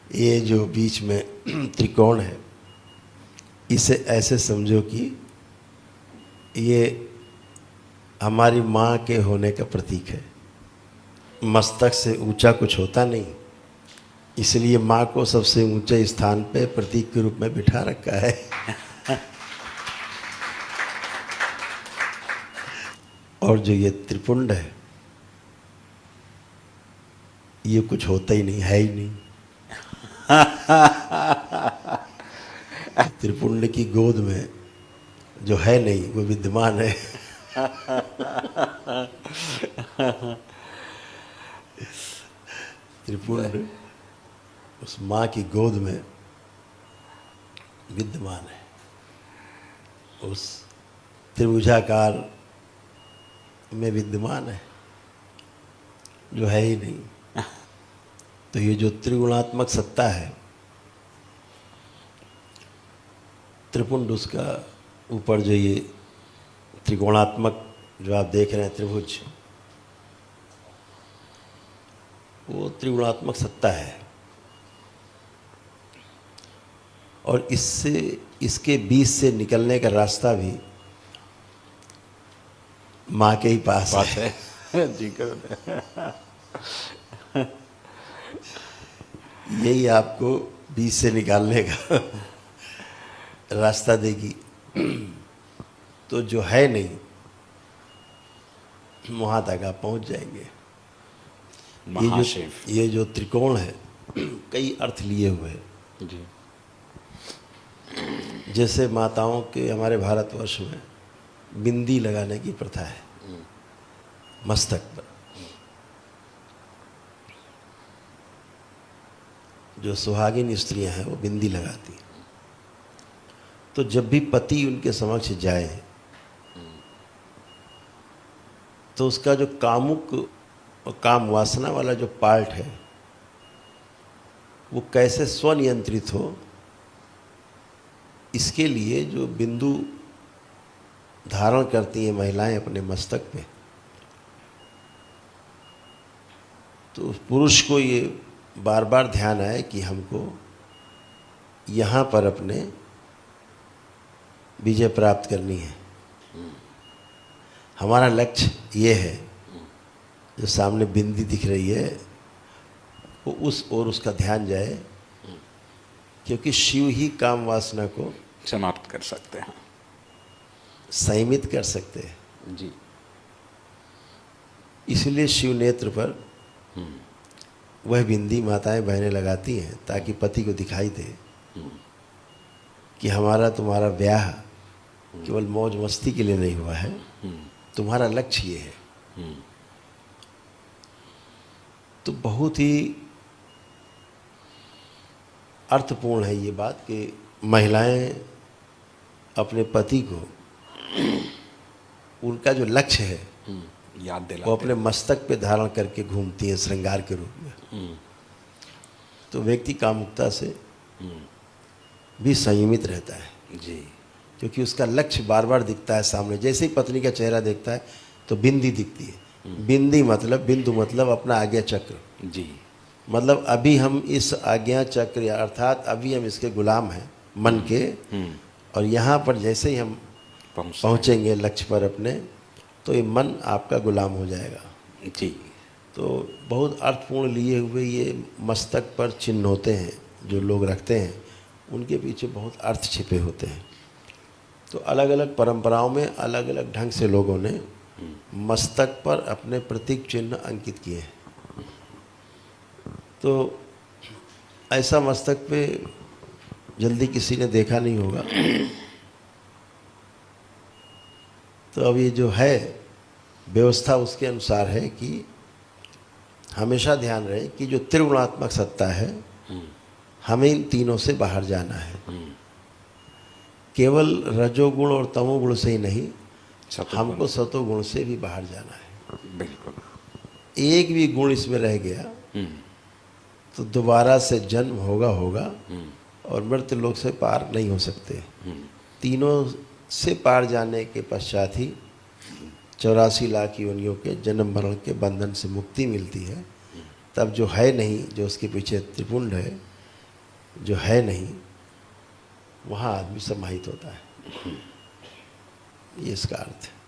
ये जो बीच में त्रिकोण है, इसे ऐसे समझो कि ये हमारी माँ के होने का प्रतीक है। मस्तक से ऊंचा कुछ होता नहीं, इसलिए माँ को सबसे ऊंचे स्थान पे प्रतीक के रूप में बिठा रखा है। और जो ये त्रिपुंड है, ये कुछ होता ही नहीं, है ही नहीं। त्रिपुंड की गोद में जो है नहीं वो विद्यमान है। त्रिपुंड उस माँ की गोद में विद्यमान है, उस त्रिभुजाकार में विद्यमान है, जो है ही नहीं। तो ये जो त्रिगुणात्मक सत्ता है, त्रिपुंड, उसका ऊपर जो ये त्रिकोणात्मक जो आप देख रहे हैं त्रिभुज, वो त्रिगुणात्मक सत्ता है। और इससे, इसके बीच से निकलने का रास्ता भी माँ के ही पास है। जी यही आपको बीच से निकालने का रास्ता देगी। तो जो है नहीं, वहाँ तक आप पहुँच जाएंगे। ये जो त्रिकोण है, कई अर्थ लिए हुए हैं जी। जैसे माताओं के हमारे भारतवर्ष में बिंदी लगाने की प्रथा है मस्तक पर। जो सुहागिन स्त्रियां हैं वो बिंदी लगाती हैं। तो जब भी पति उनके समक्ष जाए तो उसका जो कामुक और काम वासना वाला जो पार्ट है वो कैसे स्वनियंत्रित हो, इसके लिए जो बिंदु धारण करती हैं महिलाएं अपने मस्तक पे, तो पुरुष को ये बार बार ध्यान आए कि हमको यहाँ पर अपने विजय प्राप्त करनी है। हमारा लक्ष्य ये है। जो सामने बिंदी दिख रही है वो उस ओर उसका ध्यान जाए, क्योंकि शिव ही काम वासना को समाप्त कर सकते हैं, संयमित कर सकते हैं जी। इसलिए शिव नेत्र पर वह बिंदी माताएं बहनें लगाती हैं ताकि पति को दिखाई दे कि हमारा तुम्हारा ब्याह केवल मौज मस्ती के लिए नहीं हुआ है, तुम्हारा लक्ष्य ये है। तो बहुत ही अर्थपूर्ण है ये बात कि महिलाएं अपने पति को उनका जो लक्ष्य है याद दिलाते, वो अपने मस्तक पे धारण करके घूमती हैं श्रृंगार के रूप में। तो व्यक्ति कामुकता से भी संयमित रहता है जी, क्योंकि उसका लक्ष्य बार बार दिखता है सामने। जैसे ही पत्नी का चेहरा देखता है तो बिंदी दिखती है। बिंदी मतलब, बिंदु मतलब अपना आज्ञा चक्र जी। मतलब अभी हम इस आज्ञा चक्र अर्थात अभी हम इसके गुलाम हैं मन के। और यहाँ पर जैसे ही हम पहुँचेंगे लक्ष्य पर अपने, तो ये मन आपका गुलाम हो जाएगा जी। तो बहुत अर्थपूर्ण लिए हुए ये मस्तक पर चिन्ह होते हैं जो लोग रखते हैं, उनके पीछे बहुत अर्थ छिपे होते हैं। तो अलग अलग परंपराओं में अलग अलग ढंग से लोगों ने मस्तक पर अपने प्रतीक चिन्ह अंकित किए हैं। तो ऐसा मस्तक पे जल्दी किसी ने देखा नहीं होगा। तो अब ये जो है व्यवस्था उसके अनुसार है कि हमेशा ध्यान रहे कि जो त्रिगुणात्मक सत्ता है हमें इन तीनों से बाहर जाना है। केवल रजोगुण और तमोगुण से ही नहीं, हमको सतोगुण से भी बाहर जाना है। बिल्कुल। एक भी गुण इसमें रह गया तो दोबारा से जन्म होगा और मृत्यु लोक से पार नहीं हो सकते। तीनों से पार जाने के पश्चात ही 84 लाख योनियों के जन्म मरण के बंधन से मुक्ति मिलती है। तब जो है नहीं, जो उसके पीछे त्रिपुंड है, जो है नहीं, वहाँ आदमी समाहित होता है। ये इसका अर्थ है।